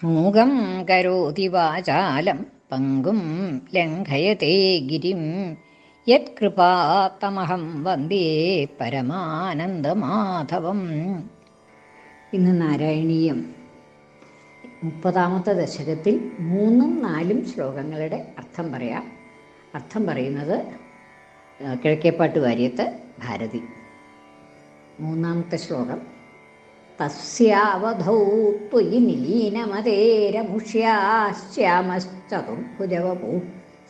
മൂകം കരോതി വാചാലം പങ്കും ലംഘയത്തെ ഗിരിം യത്കൃപാത്തമഹം വന്ദേ പരമാനന്ദമാധവം. ഇന്ന് നാരായണീയം 30-ാമത്തെ ദശകത്തിൽ 3ഉം 4ഉം ശ്ലോകങ്ങളുടെ അർത്ഥം പറയാം. അർത്ഥം പറയുന്നത് കിഴക്കേപ്പാട്ട് വാര്യത്ത് ഭാരതി. 3-ാമത്തെ ശ്ലോകം. തസ്യാവധൗ ത്വയി നിലീനമതേരമുഷ്യാശ്യാമശ്ചതുർഭുജവപു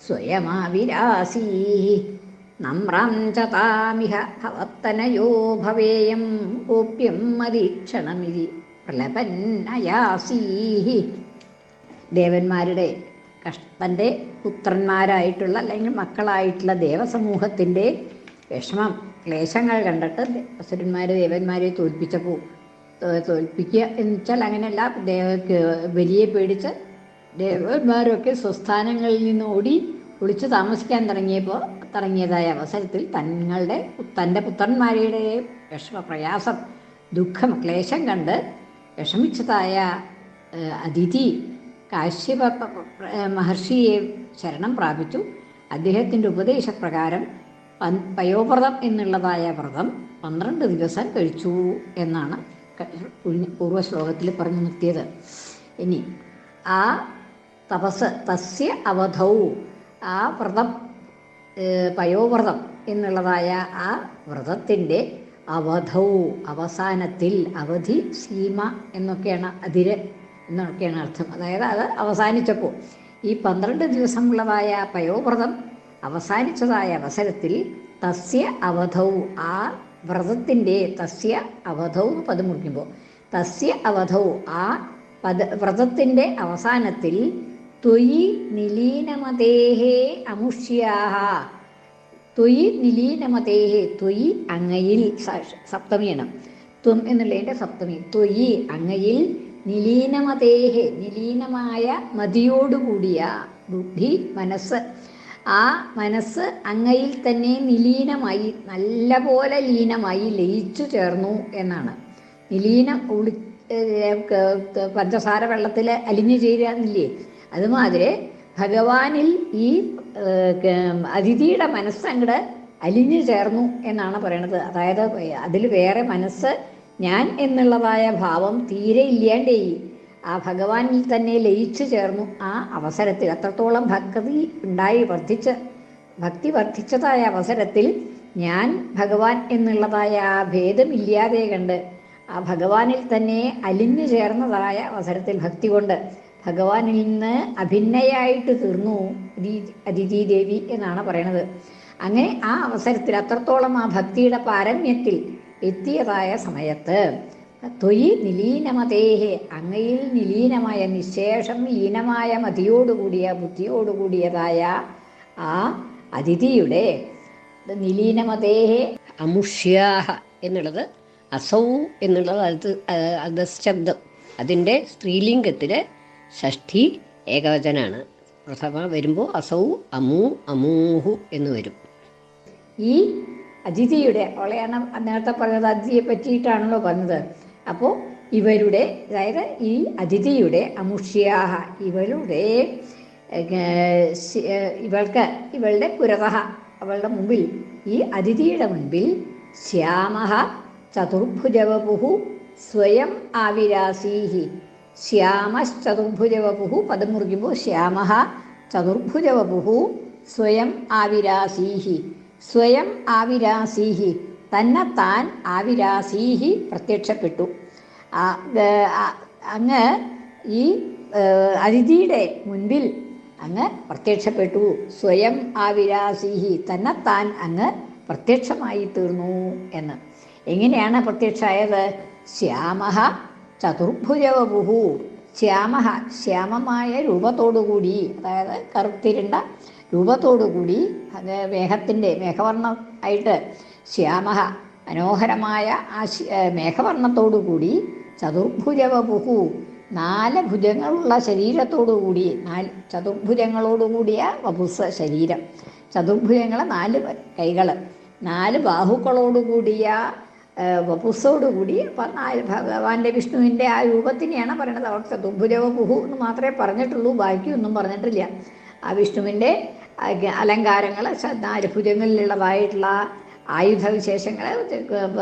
സ്വയമാവിരാസീ നമ്രാം ച താമിഹ ഭവത്തനയോ ഭവേയം ഗോപ്യം മദീക്ഷണമിതി പ്രലപന്നയാസീ. ദേവന്മാരുടെ തൻ്റെ പുത്രന്മാരായിട്ടുള്ള അല്ലെങ്കിൽ മക്കളായിട്ടുള്ള ദേവസമൂഹത്തിൻ്റെ വിഷമം ക്ലേശങ്ങൾ കണ്ടിട്ട് അസുരന്മാർ ദേവന്മാരെ തോൽപ്പിക്കുക എന്ന് വെച്ചാൽ അങ്ങനെയല്ല, ബലിയെ പേടിച്ച് ദേവന്മാരൊക്കെ സ്വസ്ഥാനങ്ങളിൽ നിന്ന് ഓടി ഒളിച്ചു താമസിക്കാൻ തുടങ്ങിയതായ അവസരത്തിൽ തൻ്റെ പുത്രന്മാരുടെ പ്രയാസം, ദുഃഖം, ക്ലേശം കണ്ട് വിഷമിച്ചതായ അതിഥി കാശ്യപ മഹർഷിയെ ശരണം പ്രാപിച്ചു. അദ്ദേഹത്തിൻ്റെ ഉപദേശപ്രകാരം പയോവ്രതം എന്നുള്ളതായ വ്രതം 12 ദിവസം കഴിച്ചു എന്നാണ് പൂർവ്വശ്ലോകത്തിൽ പറഞ്ഞു നിർത്തിയത്. ഇനി ആ തപസ് തസ്യ അവധൗ, ആ വ്രതം പയോവ്രതം എന്നുള്ളതായ ആ വ്രതത്തിൻ്റെ അവധൗ അവസാനത്തിൽ, അവധി സീമ എന്നൊക്കെയാണ്, അതിര് എന്നൊക്കെയാണ് അർത്ഥം. അതായത് അത് അവസാനിച്ചപ്പോൾ ഈ 12 ദിവസമുള്ളതായ പയോവ്രതം അവസാനിച്ചതായ അവസരത്തിൽ തസ്യ അവധൗ, ആ വ്രതത്തിൻ്റെ തസ്യ അവധൗ എന്ന് പദം മുറിക്കുമ്പോൾ തസ്യ അവധൗ, ആ വ്രതത്തിൻ്റെ അവസാനത്തിൽ ത്വയി നിലീനമതേഹേ അമുഷ്യാഹ, ത്വയി നിലീനമതേഹേ, ത്വയി അങ്ങയിൽ, സപ്തമിയാണ് ത്വം എന്നുള്ളതിൻ്റെ സപ്തമി, ത്വയി അങ്ങയിൽ, നിലീനമതേഹേ നിലീനമായ മതിയോടുകൂടിയ ബുദ്ധി, മനസ്സ്, ആ മനസ്സ് അങ്ങയിൽ തന്നെ നിലീനമായി, നല്ല പോലെ ലീനമായി, ലയിച്ചു ചേർന്നു എന്നാണ്. നിലീനം പഞ്ചസാര വെള്ളത്തിൽ അലിഞ്ഞു ചേരുന്നില്ലേ, അതുമാതിരി ഭഗവാനിൽ ഈ അതിഥിയുടെ മനസ്സങ്ങട് അലിഞ്ഞു ചേർന്നു എന്നാണ് പറയണത്. അതായത് അതിൽ വേറെ മനസ്സ്, ഞാൻ എന്നുള്ളതായ ഭാവം തീരെ ഇല്ലാണ്ടേ ആ ഭഗവാനിൽ തന്നെ ലയിച്ചു ചേർന്നു. ആ അവസരത്തിൽ അത്രത്തോളം ഭക്തി ഉണ്ടായി ഭക്തി വർദ്ധിച്ചതായ അവസരത്തിൽ ഞാൻ ഭഗവാൻ എന്നുള്ളതായ ആ ഭേദമില്ലാതെ കണ്ട് ആ ഭഗവാനിൽ തന്നെ അലിഞ്ഞു ചേർന്നതായ അവസരത്തിൽ ഭക്തി കൊണ്ട് ഭഗവാനിൽ നിന്ന് അഭിന്നയായിട്ട് തീർന്നു അതിഥി ദേവി എന്നാണ് പറയണത്. അങ്ങനെ ആ അവസരത്തിൽ അത്രത്തോളം ആ ഭക്തിയുടെ പാരമ്യത്തിൽ എത്തിയതായ സമയത്ത് ത്വയി നിലീനമതേഹേ, അങ്ങയിൽ നിലീനമായ നിശേഷം ലീനമായ മതിയോടുകൂടിയ ബുദ്ധിയോടുകൂടിയതായ ആ അതിഥിയുടെ നിലീനമതേഹേ അമുഷ്യാഹ എന്നുള്ളത് അസൗ എന്നുള്ളത് അധശബ്ദം, അതിൻ്റെ സ്ത്രീലിംഗത്തിൽ ഷഷ്ഠി ഏകവചനാണ്. പ്രഥമ വരുമ്പോൾ അസൗ അമൂ അമൂഹു എന്ന് വരും. ഈ അതിഥിയുടെ, അവളെയാണ് നേരത്തെ പറഞ്ഞത്, അതിഥിയെ പറ്റിയിട്ടാണല്ലോ പറഞ്ഞത്. അപ്പോൾ ഇവരുടെ, അതായത് ഈ അതിഥിയുടെ അമുഷ്യാഹ, ഇവളുടെ പുരതഃ, അവളുടെ മുമ്പിൽ, ഈ അതിഥിയുടെ മുൻപിൽ ശ്യാമഃ ചതുർഭുജവപുഃ സ്വയം ആവിരാസീഹി. ശ്യാമശ്ചതുർഭുജവപുഃ പദം മുറിക്കുമ്പോൾ ശ്യാമഃ ചതുർഭുജവപുഃ സ്വയം ആവിരാസീഹി, സ്വയം ആവിരാസീഹി, തന്നെത്താൻ ആവിരാസീഹി പ്രത്യക്ഷപ്പെട്ടു. അങ്ങ് ഈ അതിഥിയുടെ മുൻപിൽ അങ്ങ് പ്രത്യക്ഷപ്പെട്ടു. സ്വയം ആവിരാസീഹി, തന്നെത്താൻ അങ്ങ് പ്രത്യക്ഷമായി തീർന്നു എന്ന്. എങ്ങനെയാണ് പ്രത്യക്ഷമായത്? ശ്യാമഃ ചതുർഭുജവപുഃ, ശ്യാമഃ ശ്യാമമായ രൂപത്തോടുകൂടി, അതായത് കറുത്തിരുണ്ട രൂപത്തോടുകൂടി, അത് മേഘവർണ്ണം ആയിട്ട് ശ്യാമഃ മനോഹരമായ ആ മേഘവർണ്ണത്തോടുകൂടി, ചതുർഭുജവപുഃ 4 ഭുജങ്ങളുള്ള ശരീരത്തോടുകൂടി, 4 ചതുർഭുജങ്ങളോടുകൂടിയ വപുസ് ശരീരം, ചതുർഭുജങ്ങൾ 4 കൈകൾ, 4 ബാഹുക്കളോടുകൂടിയ വപുസ്സോടുകൂടി ഭഗവാന്റെ വിഷ്ണുവിൻ്റെ ആ രൂപത്തിനെയാണ് പറയണത്. അവർ ചതുർഭുജവപുഹു എന്ന് മാത്രമേ പറഞ്ഞിട്ടുള്ളൂ, ബാക്കിയൊന്നും പറഞ്ഞിട്ടില്ല. ആ വിഷ്ണുവിൻ്റെ അലങ്കാരങ്ങൾ, 4 ഭുജങ്ങളിലുള്ളതായിട്ടുള്ള ആയുധവിശേഷങ്ങൾ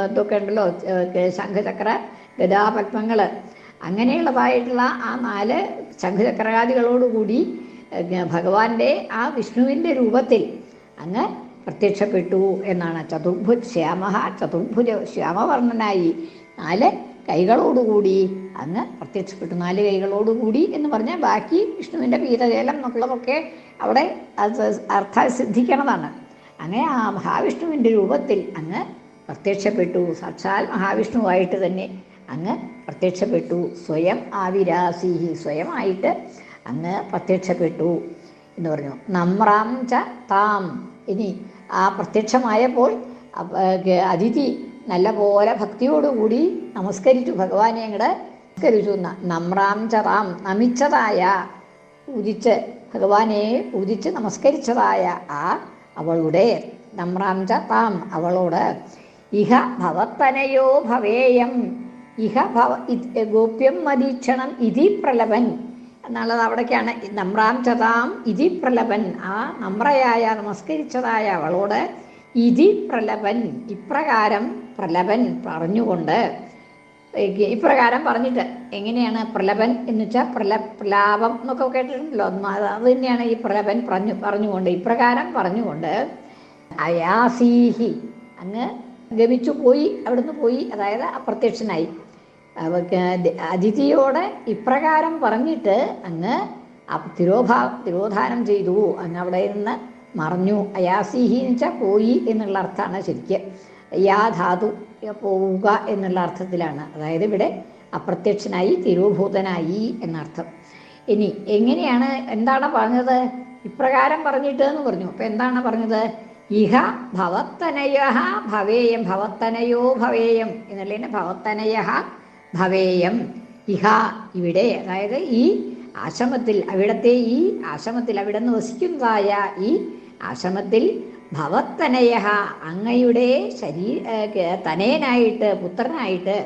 ഇതൊക്കെ ഉണ്ടല്ലോ, ശംഖചക്ര ഗദാപത്മങ്ങൾ, അങ്ങനെയുള്ളതായിട്ടുള്ള ആ 4 ശംഖചക്രാദികളോടുകൂടി ഭഗവാന്റെ ആ വിഷ്ണുവിൻ്റെ രൂപത്തിൽ അങ്ങ് പ്രത്യക്ഷപ്പെട്ടു എന്നാണ്. ചതുർഭുജ ശ്യാമവർണ്ണനായി 4 കൈകളോടുകൂടി അങ്ങ് പ്രത്യക്ഷപ്പെട്ടു. 4 കൈകളോടുകൂടി എന്ന് പറഞ്ഞാൽ ബാക്കി വിഷ്ണുവിൻ്റെ പീതജലം എന്നുള്ളതൊക്കെ അവിടെ അർത്ഥം സിദ്ധിക്കണതാണ്. അങ്ങനെ ആ മഹാവിഷ്ണുവിൻ്റെ രൂപത്തിൽ അങ്ങ് പ്രത്യക്ഷപ്പെട്ടു. സാക്ഷാൽ മഹാവിഷ്ണുവായിട്ട് തന്നെ അങ്ങ് പ്രത്യക്ഷപ്പെട്ടു. സ്വയം ആവിരാസീഹി, സ്വയമായിട്ട് അങ്ങ് പ്രത്യക്ഷപ്പെട്ടു എന്ന് പറഞ്ഞു. നമ്രാം ച താം. ഇനി ആ പ്രത്യക്ഷമായപ്പോൾ അതിഥി നല്ല പോലെ ഭക്തിയോടുകൂടി നമസ്കരിച്ചു, ഭഗവാനെ അങ്ങോട്ട് നമസ്കരിച്ചു. നമ്രാം ച താം, നമിച്ചതായ, പൂജിച്ച് ഭഗവാനെ പൂജിച്ച് നമസ്കരിച്ചതായ ആ അവളുടെ, നമ്രാം ച താം, അവളോട്, ഇഹ ഭവത്തനയോ ഭവേയം, ഇഹ ഗോപ്യം മദീക്ഷണം ഇതി പ്രലപൻ എന്നുള്ളത് അവിടേക്കാണ്. നമ്രാം ചതാം ഇതി പ്രലപൻ, ആ നമ്രയായ നമസ്കരിച്ചതായ അവളോട് ഇതി പ്രലപൻ, ഇപ്രകാരം പ്രലപൻ പറഞ്ഞുകൊണ്ട്, ഇപ്രകാരം പറഞ്ഞിട്ട്, എങ്ങനെയാണ് പ്രലപൻ എന്ന് വെച്ചാൽ പ്രലാപം എന്നൊക്കെ കേട്ടിട്ടുണ്ടല്ലോ, അത് തന്നെയാണ് ഈ പ്രലപൻ പറഞ്ഞുകൊണ്ട്, ഇപ്രകാരം പറഞ്ഞുകൊണ്ട്, അയാസീഹി, അങ്ങ് ഗമിച്ചു പോയി, അവിടുന്ന് പോയി, അതായത് അപ്രത്യക്ഷനായി. അതിഥിയോട് ഇപ്രകാരം പറഞ്ഞിട്ട് അങ്ങ് തിരോധാനം ചെയ്തു, അങ്ങ് അവിടെ നിന്ന് മറഞ്ഞു. അയാസീഹി എന്ന് വെച്ചാൽ പോയി എന്നുള്ള അർത്ഥമാണ് ശരിക്ക്. യാ ധാതു പോവുക എന്നുള്ള അർത്ഥത്തിലാണ്, അതായത് ഇവിടെ അപ്രത്യക്ഷനായി, തിരോഭൂതനായി എന്നർത്ഥം. ഇനി എങ്ങനെയാണ്, എന്താണ് പറഞ്ഞത്? ഇപ്രകാരം പറഞ്ഞിട്ട് എന്ന് പറഞ്ഞു. അപ്പം എന്താണ് പറഞ്ഞത്? ഇഹ ഭവത്തനയ ഭവേയം, ഭവത്തനയോ ഭവേയം എന്നുള്ളതിന് ഭവത്തനയ ഭവേയം, ഇഹ ഇവിടെ, അതായത് ഈ ആശ്രമത്തിൽ, അവിടത്തെ ഈ ആശ്രമത്തിൽ, അവിടെ നിന്ന് വസിക്കുന്നതായ ഈ ആശ്രമത്തിൽ, ഭവത്തനയ, അങ്ങയുടെ തനയനായിട്ട്, പുത്രനായിട്ട്,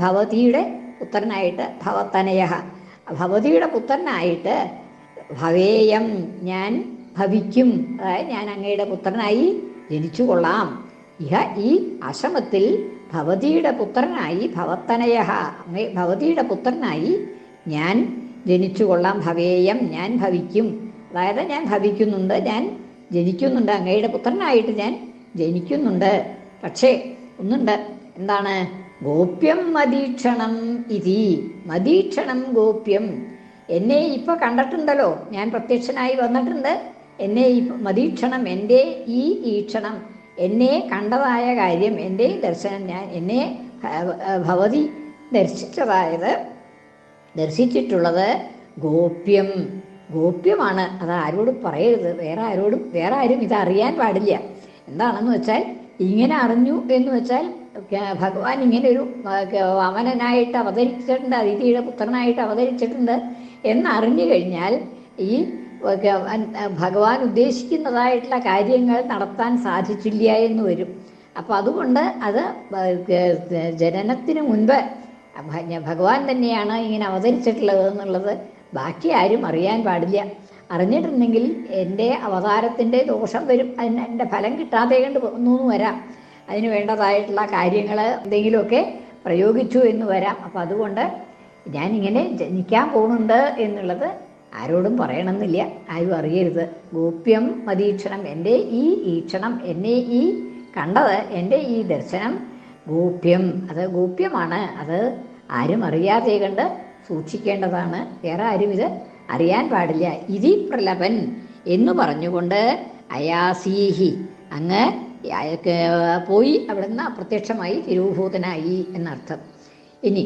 ഭവതിയുടെ പുത്രനായിട്ട്, ഭവത്തനയ, ഭവതിയുടെ പുത്രനായിട്ട്, ഭവേയം, ഞാൻ ഭവിക്കും, അതായത് ഞാൻ അങ്ങയുടെ പുത്രനായി ജനിച്ചു കൊള്ളാം. ഇഹ ഈ ആശ്രമത്തിൽ ഭവതിയുടെ പുത്രനായി, ഭവത്തനയ, ഭവതിയുടെ പുത്രനായി ഞാൻ ജനിച്ചു കൊള്ളാം. ഭവേയം, ഞാൻ ഭവിക്കും, അതായത് ഞാൻ ഭവിക്കുന്നുണ്ട്, ഞാൻ ജനിക്കുന്നുണ്ട്, അങ്ങയുടെ പുത്രനായിട്ട് ഞാൻ ജനിക്കുന്നുണ്ട്. പക്ഷേ ഒന്നുണ്ട്, എന്താണ്? ഗോപ്യം മദീക്ഷണം ഇതി, മദീക്ഷണം ഗോപ്യം, എന്നെ ഇപ്പോൾ കണ്ടിട്ടുണ്ടല്ലോ, ഞാൻ പ്രത്യക്ഷനായി വന്നിട്ടുണ്ട്, എന്നെ മദീക്ഷണം, എൻ്റെ ഈ ഈക്ഷണം, എന്നെ കണ്ടതായ കാര്യം, എൻ്റെ ദർശനം, ഞാൻ എന്നെ ഭവതി ദർശിച്ചിട്ടുള്ളത് ഗോപ്യം, ഗോപ്യമാണ്. അത് ആരോടും പറയരുത്, വേറെ ആരും ഇതറിയാൻ പാടില്ല. എന്താണെന്ന് വെച്ചാൽ, ഇങ്ങനെ അറിഞ്ഞു എന്ന് വെച്ചാൽ, ഭഗവാൻ ഇങ്ങനെ ഒരു വാമനനായിട്ട് അവതരിച്ചിട്ടുണ്ട്, അതിഥിയുടെ പുത്രനായിട്ട് അവതരിച്ചിട്ടുണ്ട് എന്നറിഞ്ഞു കഴിഞ്ഞാൽ ഈ ഭഗവാൻ ഉദ്ദേശിക്കുന്നതായിട്ടുള്ള കാര്യങ്ങൾ നടത്താൻ സാധിച്ചില്ല എന്ന് വരും. അപ്പോൾ അതുകൊണ്ട് അത് ജനനത്തിന് മുൻപ് ഭഗവാൻ തന്നെയാണ് ഇങ്ങനെ അവതരിച്ചിട്ടുള്ളത് എന്നുള്ളത് ബാക്കി ആരും അറിയാൻ പാടില്ല. അറിഞ്ഞിട്ടുണ്ടെങ്കിൽ എൻ്റെ അവതാരത്തിൻ്റെ ദോഷം വരും, എൻ്റെ ഫലം കിട്ടാതെ കണ്ട് ഒന്നു വരാം, അതിന് വേണ്ടതായിട്ടുള്ള കാര്യങ്ങൾ എന്തെങ്കിലുമൊക്കെ പ്രയോഗിച്ചു എന്ന് വരാം. അപ്പം അതുകൊണ്ട് ഞാനിങ്ങനെ ജനിക്കാൻ പോകുന്നുണ്ട് എന്നുള്ളത് ആരോടും പറയണമെന്നില്ല, ആരും അറിയരുത്. ഗോപ്യം മദീക്ഷണം, എൻ്റെ ഈ ഈക്ഷണം, എന്നെ ഈ കണ്ടത്, എൻ്റെ ഈ ദർശനം ഗോപ്യം, അത് ഗോപ്യമാണ്, അത് ആരും അറിയാതെ കണ്ട് സൂക്ഷിക്കേണ്ടതാണ്, വേറെ ആരും ഇത് അറിയാൻ പാടില്ല. ഇതി പ്രലപൻ എന്ന് പറഞ്ഞുകൊണ്ട് അയാസീഹി, അങ്ങ് പോയി അവിടുന്ന് അപ്രത്യക്ഷമായി, തിരുഭൂതനായി എന്നർത്ഥം. ഇനി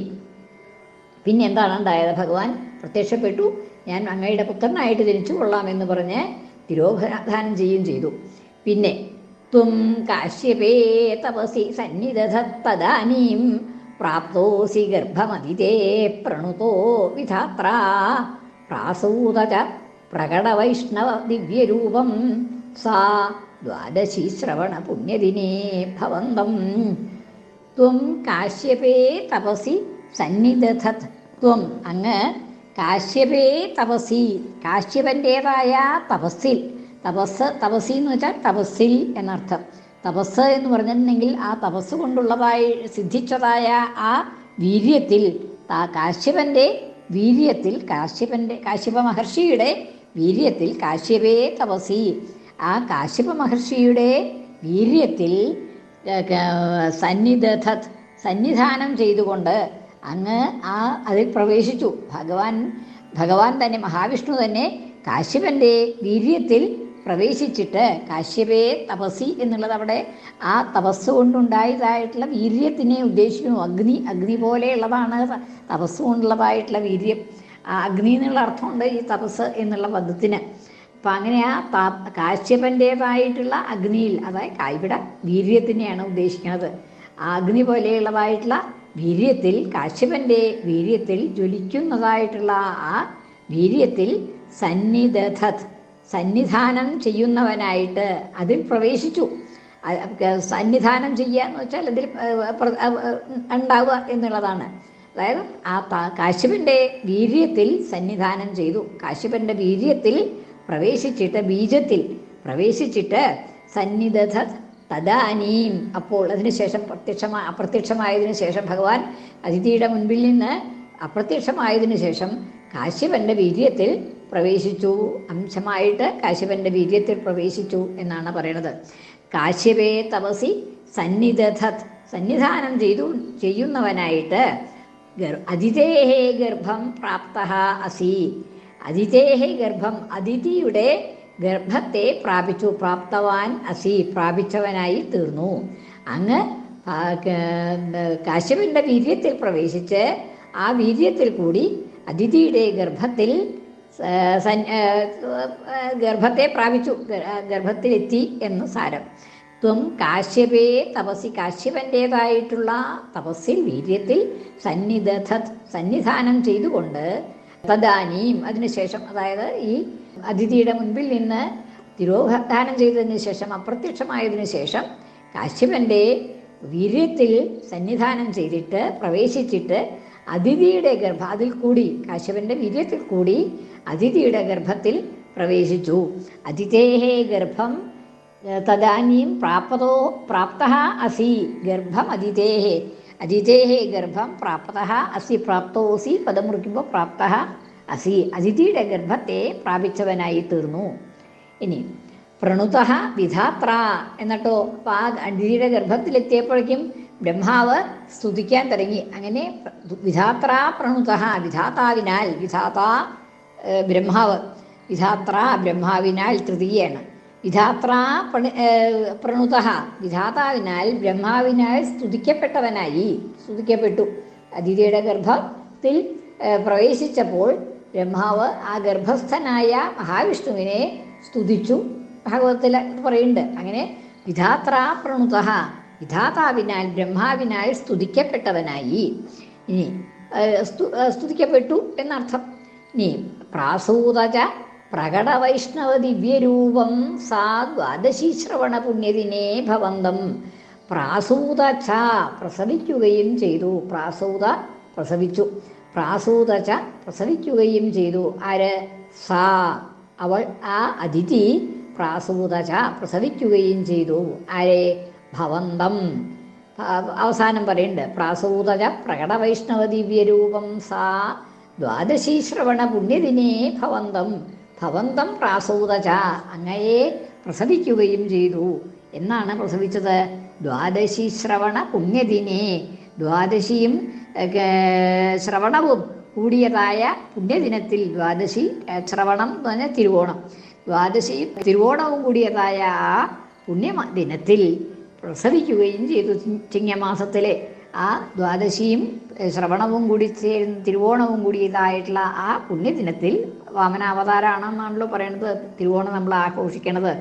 പിന്നെ എന്താണ് ഉണ്ടായത്? ഭഗവാൻ പ്രത്യക്ഷപ്പെട്ടു, ഞാൻ അങ്ങയുടെ പുത്രനായിട്ട് ജനിച്ചു കൊള്ളാമെന്ന് പറഞ്ഞ് തിരോധാനം ചെയ്യുകയും ചെയ്തു. പിന്നെ ത്വം കാശ്യപേ തപസി സന്നിധത്തദാനീം പ്രാപ്തോസി ഗർഭമതിതേ പ്രണുതോ വിധാത്രാ പ്രാസൂത ച പ്രകടവൈഷ്ണവ ദിവ്യരൂപം സാ ദ്വാദശി ശ്രവണ പുണ്യദിനേ ഭവന്തം ത്വം കാശ്യപേ തപസി സന്നിദധത്. ത്വം അങ്ങ് കാശ്യപേ തപസി കാശ്യപൻ്റേതായ തപസ്സിൽ, തപസ്സി എന്ന് വെച്ചാൽ തപസ്സിൽ എന്നർത്ഥം. തപസ് എന്ന് പറഞ്ഞിട്ടുണ്ടെങ്കിൽ ആ തപസ് കൊണ്ടുള്ളതായി സിദ്ധിച്ചതായ ആ വീര്യത്തിൽ, കാശ്യപൻ്റെ വീര്യത്തിൽ, കാശ്യപ മഹർഷിയുടെ വീര്യത്തിൽ, കാശ്യപേ തപസി ആ കാശ്യപ മഹർഷിയുടെ വീര്യത്തിൽ സന്നിദധത് സന്നിധാനം ചെയ്തുകൊണ്ട് അങ്ങ് അതിൽ പ്രവേശിച്ചു. ഭഗവാൻ തന്നെ, മഹാവിഷ്ണു തന്നെ കാശ്യപൻ്റെ വീര്യത്തിൽ പ്രവേശിച്ചിട്ട്, കാശ്യപേ തപസി എന്നുള്ളത് അവിടെ ആ തപസ് കൊണ്ടുണ്ടായതായിട്ടുള്ള വീര്യത്തിനെ ഉദ്ദേശിക്കുന്നു. അഗ്നി പോലെയുള്ളതാണ് തപസ് കൊണ്ടുള്ളതായിട്ടുള്ള വീര്യം. അഗ്നി എന്നുള്ള അർത്ഥമുണ്ട് ഈ തപസ് എന്നുള്ള പദത്തിന്. അപ്പം അങ്ങനെ ആ കാശ്യപൻ്റേതായിട്ടുള്ള അഗ്നിയിൽ, അതായത് ഇവിടെ വീര്യത്തിനെയാണ് ഉദ്ദേശിക്കുന്നത്. ആ അഗ്നി പോലെയുള്ളതായിട്ടുള്ള വീര്യത്തിൽ, കാശ്യപൻ്റെ വീര്യത്തിൽ ജ്വലിക്കുന്നതായിട്ടുള്ള ആ വീര്യത്തിൽ സന്നിദധത് സന്നിധാനം ചെയ്യുന്നവനായിട്ട് അതിൽ പ്രവേശിച്ചു. സന്നിധാനം ചെയ്യുക എന്ന് വെച്ചാൽ അതിൽ ഉണ്ടാവുക എന്നുള്ളതാണ്. അതായത് ആ കാശ്യപൻ്റെ വീര്യത്തിൽ സന്നിധാനം ചെയ്തു. കാശ്യപൻ്റെ വീര്യത്തിൽ പ്രവേശിച്ചിട്ട്, ബീജത്തിൽ പ്രവേശിച്ചിട്ട് സന്നിദധത് തദാനീം അപ്പോൾ അതിനുശേഷം അപ്രത്യക്ഷമായതിനു ശേഷം, ഭഗവാൻ അതിഥിയുടെ മുൻപിൽ നിന്ന് അപ്രത്യക്ഷമായതിനു ശേഷം കാശ്യപൻ്റെ വീര്യത്തിൽ പ്രവേശിച്ചു. അംശമായിട്ട് കാശ്യപൻ്റെ വീര്യത്തിൽ പ്രവേശിച്ചു എന്നാണ് പറയുന്നത്. കാശ്യപേ തപസി സന്നിദധത് സന്നിധാനം ചെയ്യുന്നവനായിട്ട് അതിഥേഹേ ഗർഭം പ്രാപ്തഃ അസി. അതിഥേഹേ ഗർഭം അതിഥിയുടെ ഗർഭത്തെ പ്രാപിച്ചു. പ്രാപ്തവാൻ അസി പ്രാപിച്ചവനായി തീർന്നു. അങ്ങ് കാശ്യപൻ്റെ വീര്യത്തിൽ പ്രവേശിച്ച് ആ വീര്യത്തിൽ കൂടി അതിഥിയുടെ ഗർഭത്തെ പ്രാപിച്ചു, ഗർഭത്തിലെത്തി എന്ന് സാരം. ത്വം കാശ്യപേ തപസി കാശ്യപൻ്റേതായിട്ടുള്ള തപസ്സിൽ, വീര്യത്തിൽ സന്നിദധത് സന്നിധാനം ചെയ്തുകൊണ്ട് തദാനീം അതിനുശേഷം, അതായത് ഈ അതിഥിയുടെ മുൻപിൽ നിന്ന് തിരോധാനം ചെയ്തതിന് ശേഷം, അപ്രത്യക്ഷമായതിനു ശേഷം കാശ്യപൻ്റെ വീര്യത്തിൽ സന്നിധാനം ചെയ്തിട്ട് പ്രവേശിച്ചിട്ട് അതിഥിയുടെ അതിൽ കൂടി, കാശ്യപൻ്റെ വീര്യത്തിൽ കൂടി അതിഥിയുടെ ഗർഭത്തിൽ പ്രവേശിച്ചു. അതിഥേഹേ ഗർഭം തദാനീം പ്രാപ്തഃ അസി. ഗർഭം അതിഥേഹേ ഗർഭം പ്രാപ്തഃ അസി. പ്രാപ്തോസി പദം മുറിക്കുമ്പോൾ പ്രാപ്തഃ അസി അതിഥിയുടെ ഗർഭത്തെ പ്രാപിച്ചവനായി തീർന്നു. ഇനി പ്രണുതഃ വിധാത്ര എന്നിട്ടോ അപ്പം ആ അതിഥിയുടെ ഗർഭത്തിലെത്തിയപ്പോഴേക്കും ബ്രഹ്മാവ് സ്തുതിക്കാൻ തുടങ്ങി. അങ്ങനെ വിധാത്ര പ്രണുതഃ വിധാതാവിനാൽ, ബ്രഹ്മാവ് ബ്രഹ്മാവിനാൽ തൃതീയാണ്. വിധാത്ര പ്രണുതഃ വിധാതാവിനാൽ ബ്രഹ്മാവിനാൽ സ്തുതിക്കപ്പെട്ടു. അതിഥിയുടെ ഗർഭത്തിൽ പ്രവേശിച്ചപ്പോൾ ബ്രഹ്മാവ് ആ ഗർഭസ്ഥനായ മഹാവിഷ്ണുവിനെ സ്തുതിച്ചു. ഭാഗവതത്തിൽ പറയുന്നുണ്ട്. അങ്ങനെ വിധാത്ര പ്രണുതഃ വിധാതാവിനാൽ ബ്രഹ്മാവിനാൽ സ്തുതിക്കപ്പെട്ടവനായി. ഇനി സ്തുതിക്കപ്പെട്ടു എന്നർത്ഥം. ഇനി പ്രാസൂതച പ്രകട വൈഷ്ണവ ദിവ്യരൂപം സാ ദ്വാദശി ശ്രവണ പുണ്യദിനേ ഭവന്തം. പ്രാസൂതച പ്രസവിക്കുകയും ചെയ്തു. പ്രസവിച്ചു. പ്രാസൂതച പ്രസവിക്കുകയും ചെയ്തു. ആര്? സാ അവൾ, ആ അതിഥി പ്രാസൂതച പ്രസവിക്കുകയും ചെയ്തു. ആരെ? ഭവന്തം. അവസാനം പറയുന്നുണ്ട് പ്രാസൂതച പ്രകട വൈഷ്ണവ ദിവ്യരൂപം സാ ദ്വാദശി ശ്രവണ പുണ്യദിനേ ഭവന്തം പ്രാസൂതച അങ്ങയെ പ്രസവിക്കുകയും ചെയ്തു. എന്നാണ് പ്രസവിച്ചത്? ദ്വാദശി ശ്രവണ പുണ്യദിനേ. ദ്വാദശിയും ശ്രവണവും കൂടിയതായ പുണ്യദിനത്തിൽ, ദ്വാദശി ശ്രവണം എന്ന് പറഞ്ഞാൽ തിരുവോണം, ദ്വാദശിയും തിരുവോണവും കൂടിയതായ ആ പുണ്യദിനത്തിൽ പ്രസവിക്കുകയും ചെയ്തു. ചിങ്ങമാസത്തിലെ ആ ദ്വാദശിയും ശ്രവണവും കൂടി ചേർന്ന് തിരുവോണവും കൂടിയതായിട്ടുള്ള ആ പുണ്യദിനത്തിൽ, വാമനാവതാരമാണെന്നാണല്ലോ പറയുന്നത്, തിരുവോണം നമ്മൾ ആഘോഷിക്കണത്.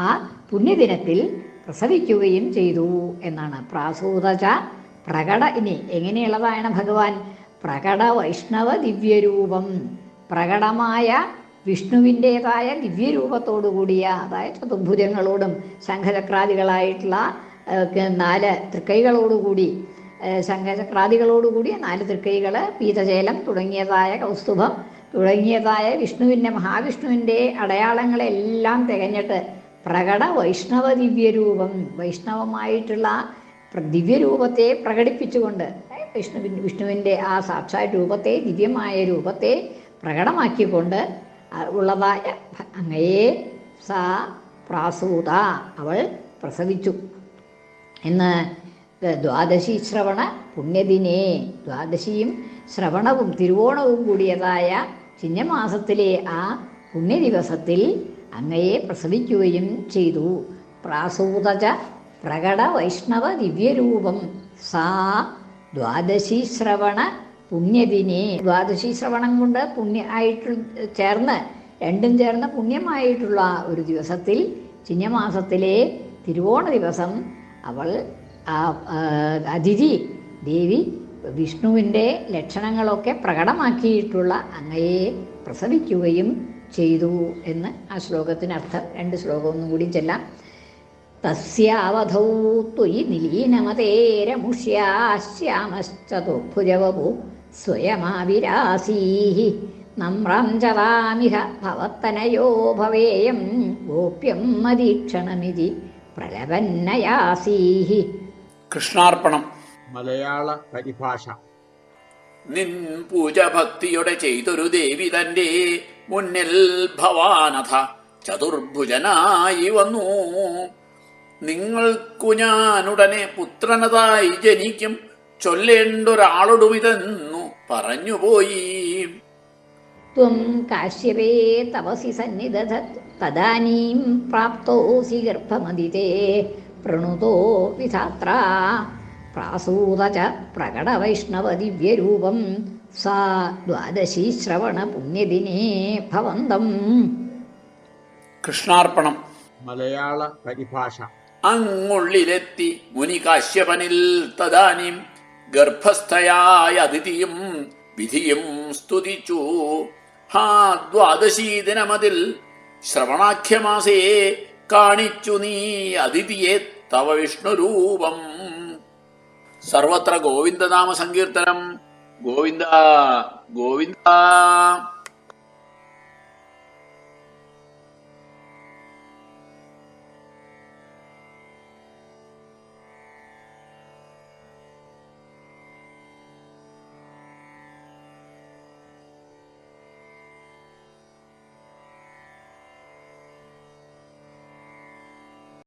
ആ പുണ്യദിനത്തിൽ പ്രസവിക്കുകയും ചെയ്തു എന്നാണ്. പ്രാസൂതച പ്രകട. ഇനി എങ്ങനെയുള്ളതാണ് ഭഗവാൻ? പ്രകട വൈഷ്ണവ ദിവ്യരൂപം. പ്രകടമായ വിഷ്ണുവിൻ്റേതായ ദിവ്യരൂപത്തോടു കൂടിയ, അതായത് ചതുർഭുജങ്ങളോടും ശംഖചക്രാദികളായിട്ടുള്ള 4 തൃക്കൈകളോടുകൂടി, ശംഖചക്രാദികളോടുകൂടിയ 4 തൃക്കൈകൾ, പീതശേലം തുടങ്ങിയതായ, കൗസ്തുഭം തുടങ്ങിയതായ വിഷ്ണുവിൻ്റെ, മഹാവിഷ്ണുവിൻ്റെ അടയാളങ്ങളെല്ലാം തികഞ്ഞിട്ട് പ്രകട വൈഷ്ണവ ദിവ്യരൂപം, വൈഷ്ണവമായിട്ടുള്ള ദിവ്യരൂപത്തെ പ്രകടിപ്പിച്ചുകൊണ്ട്, വിഷ്ണുവിൻ്റെ ആ സാക്ഷാത് രൂപത്തെ, ദിവ്യമായ രൂപത്തെ പ്രകടമാക്കിക്കൊണ്ട് ഉള്ളതായ അങ്ങയെ സാ പ്രാസൂത, അവൾ പ്രസവിച്ചു എന്ന്. ദ്വാദശി ശ്രവണ പുണ്യദിനേ, ദ്വാദശിയും ശ്രവണവും തിരുവോണവും കൂടിയതായ ചിങ്ങമാസത്തിലെ ആ പുണ്യദിവസത്തിൽ അങ്ങയെ പ്രസവിക്കുകയും ചെയ്തു. പ്രാസൂതച പ്രകട വൈഷ്ണവ ദിവ്യരൂപം സാ ദ്വാദശി ശ്രവണ പുണ്യദിനേ. ദ്വാദശി ശ്രവണം കൊണ്ട് ചേർന്ന്, രണ്ടും ചേർന്ന് പുണ്യമായിട്ടുള്ള ഒരു ദിവസത്തിൽ, ചിങ്ങമാസത്തിലെ തിരുവോണ ദിവസം, അവൾ അതിഥി ദേവി വിഷ്ണുവിൻ്റെ ലക്ഷണങ്ങളൊക്കെ പ്രകടമാക്കിയിട്ടുള്ള അങ്ങയെ പ്രസവിക്കുകയും ചെയ്തു എന്ന് ആ ശ്ലോകത്തിനർത്ഥം. 2 ശ്ലോകം ഒന്നും കൂടി ചെല്ലാം. തസ്യാവധൗ ത്വയി നിലീനമതേരമുഷ്യാശ്യാമശ്ചതുർഭുജവപു സ്വയമാവിരാസീഃ നമ്രം ചതാമിഹ ഭവത്തനയോ ഭവേയം ഗോപ്യം മദീക്ഷണമിതി പ്രലപന്നയാസീഃ. കൃഷ്ണാർപ്പണം. മലയാള പരിഭാഷ. നിൻ പൂജ ഭക്തിയോടെ ചെയ്തൊരു ദേവി തന്റെ മുന്നിൽ ഭവാനഥ ചതുർഭുജനായി വന്നു. നിങ്ങൾക്കു ഞാനുടനെ പുത്രനതായി ജനിക്കും, ചൊല്ലേണ്ടൊരാളോടുമിതെന്നു പറഞ്ഞുപോയി. ത്വം കാശ്യപേ തപസി സന്നിദധത് തദാനീം പ്രാപ്തോസി ഗർഭമദിതേ പ്രണുതോ വിധാത്ര പ്രാസൂത ച പ്രകട വൈഷ്ണവ ദിവ്യരൂപം സാ ദ്വാദശി ശ്രവണ പുണ്യദിനേ ഭവന്തം. കൃഷ്ണാർപ്പണം. മലയാള പരിഭാഷ. അങ്ങുള്ളിലെത്തി മുനി കാശ്യപനിൽ തദാനീം ഗർഭസ്ഥയായ അതിഥിയും വിധിയും സ്തുതിച്ചു. ഹാ ദ്വാദശീ ദിനമതിൽ ശ്രവണാഖ്യമാസേ കാണിച്ചു നീ അതിഥിയെ തവ വിഷ്ണുരൂപം. സർവത്ര ഗോവിന്ദനാമ സങ്കീർത്തനം. ഗോവിന്ദ ഗോവിന്ദ.